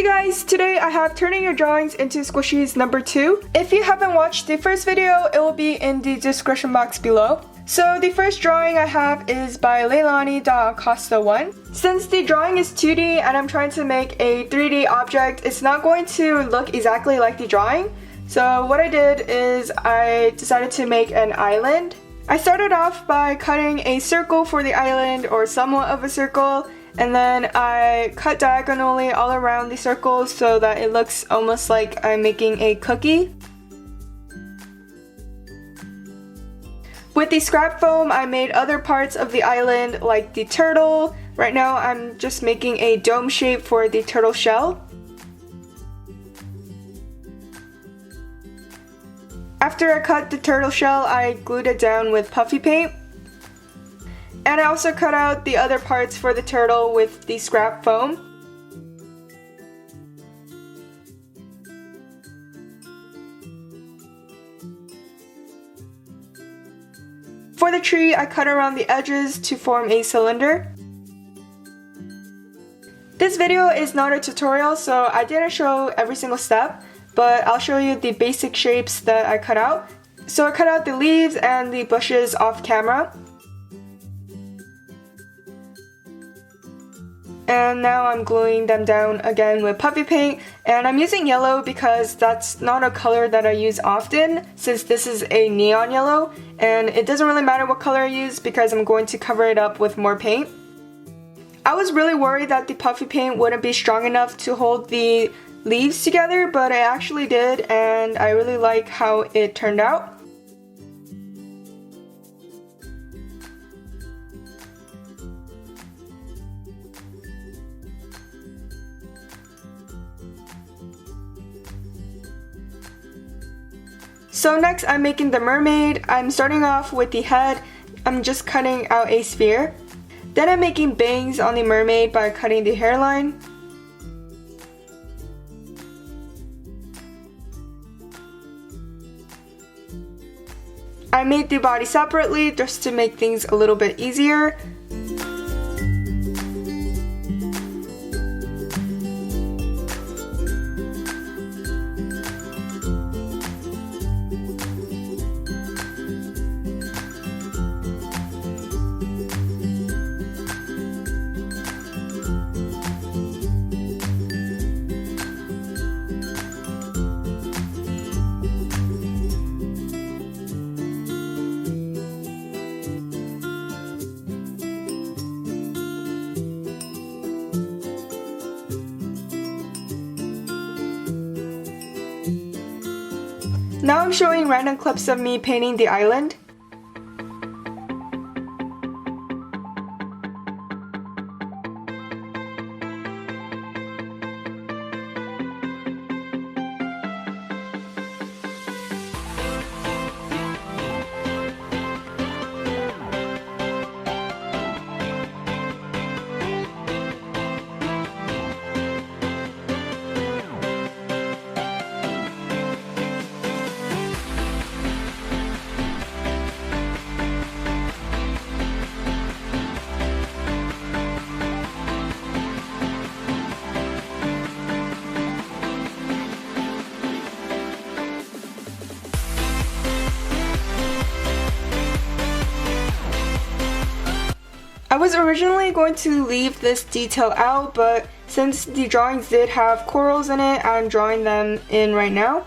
Hey guys, today I have Turning Your Drawings into Squishies number 2. If you haven't watched the first video, it will be in the description box below. So the first drawing I have is by Leilani.Acosta1. Since the drawing is 2D and I'm trying to make a 3D object, it's not going to look exactly like the drawing. So what I did is I decided to make an island. I started off by cutting a circle for the island, or somewhat of a circle, and then I cut diagonally all around the circle so that it looks almost like I'm making a cookie. With the scrap foam, I made other parts of the island like the turtle. Right now I'm just making a dome shape for the turtle shell. After I cut the turtle shell, I glued it down with puffy paint. And I also cut out the other parts for the turtle with the scrap foam. For the tree, I cut around the edges to form a cylinder. This video is not a tutorial, so I didn't show every single step, but I'll show you the basic shapes that I cut out. So I cut out the leaves and the bushes off camera. And now I'm gluing them down again with puffy paint, and I'm using yellow because that's not a color that I use often, since this is a neon yellow, and it doesn't really matter what color I use because I'm going to cover it up with more paint. I was really worried that the puffy paint wouldn't be strong enough to hold the leaves together, but it actually did, and I really like how it turned out. So next I'm making the mermaid. I'm starting off with the head. I'm just cutting out a sphere. Then I'm making bangs on the mermaid by cutting the hairline. I made the body separately just to make things a little bit easier. Now I'm showing random clips of me painting the island. I was originally going to leave this detail out, but since the drawings did have corals in it, I'm drawing them in right now.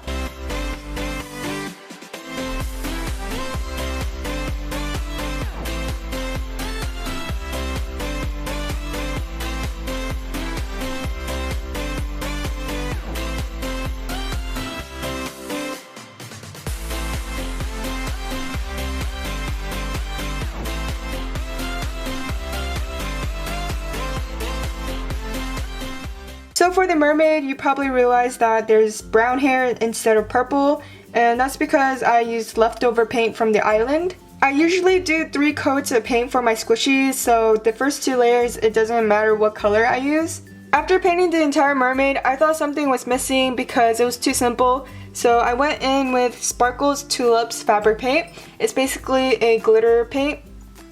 So for the mermaid, you probably realize that there's brown hair instead of purple, and that's because I used leftover paint from the island. I usually do 3 coats of paint for my squishies, so the first 2 layers, it doesn't matter what color I use. After painting the entire mermaid, I thought something was missing because it was too simple, so I went in with Sparkles Tulips fabric paint. It's basically a glitter paint,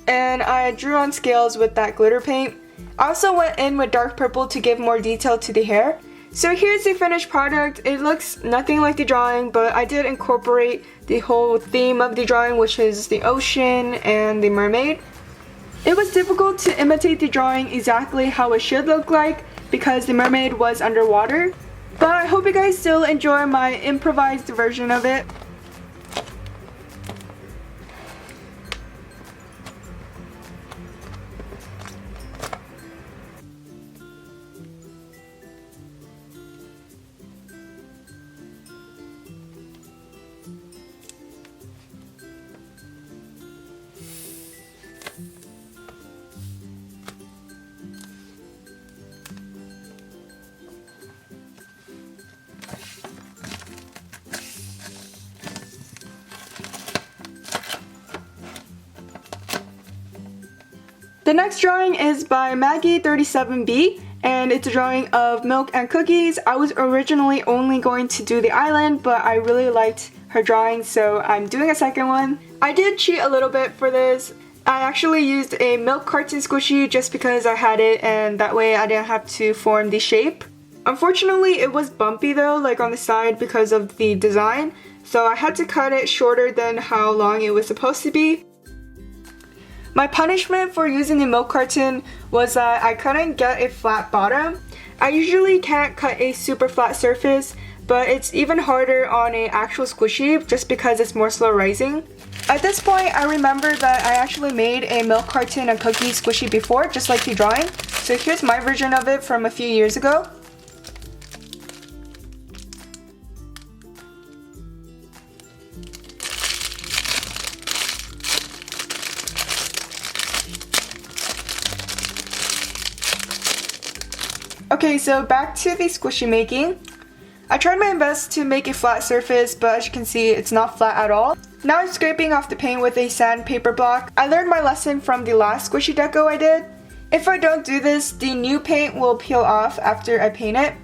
and I drew on scales with that glitter paint. I also went in with dark purple to give more detail to the hair. So here's the finished product. It looks nothing like the drawing, but I did incorporate the whole theme of the drawing, which is the ocean and the mermaid. It was difficult to imitate the drawing exactly how it should look like because the mermaid was underwater, but I hope you guys still enjoy my improvised version of it. The next drawing is by Maggie37B, and it's a drawing of milk and cookies. I was originally only going to do the island, but I really liked her drawing, so I'm doing a second one. I did cheat a little bit for this. I actually used a milk carton squishy just because I had it, and that way I didn't have to form the shape. Unfortunately, it was bumpy though, like on the side because of the design, so I had to cut it shorter than how long it was supposed to be. My punishment for using the milk carton was that I couldn't get a flat bottom. I usually can't cut a super flat surface, but it's even harder on an actual squishy just because it's more slow rising. At this point, I remember that I actually made a milk carton and cookie squishy before, just like the drawing. So here's my version of it from a few years ago. Okay, so back to the squishy making. I tried my best to make a flat surface, but as you can see, it's not flat at all. Now I'm scraping off the paint with a sandpaper block. I learned my lesson from the last squishy deco I did. If I don't do this, the new paint will peel off after I paint it.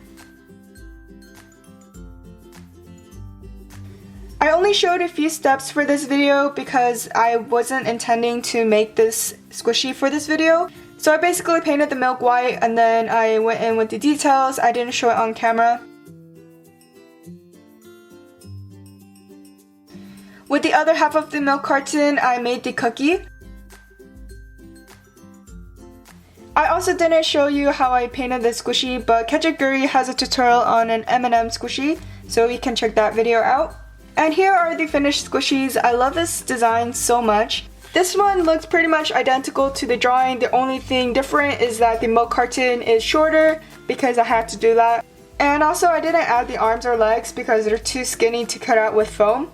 I only showed a few steps for this video because I wasn't intending to make this squishy for this video. So I basically painted the milk white and then I went in with the details. I didn't show it on camera. With the other half of the milk carton, I made the cookie. I also didn't show you how I painted the squishy, but Ketchup has a tutorial on an M&M squishy, so you can check that video out. And here are the finished squishies. I love this design so much. This one looks pretty much identical to the drawing. The only thing different is that the milk carton is shorter because I had to do that. And also I didn't add the arms or legs because they're too skinny to cut out with foam.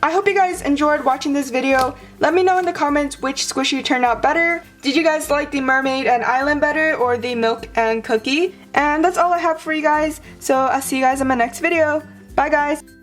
I hope you guys enjoyed watching this video. Let me know in the comments which squishy turned out better. Did you guys like the mermaid and island better or the milk and cookie? And that's all I have for you guys. So I'll see you guys in my next video. Bye guys!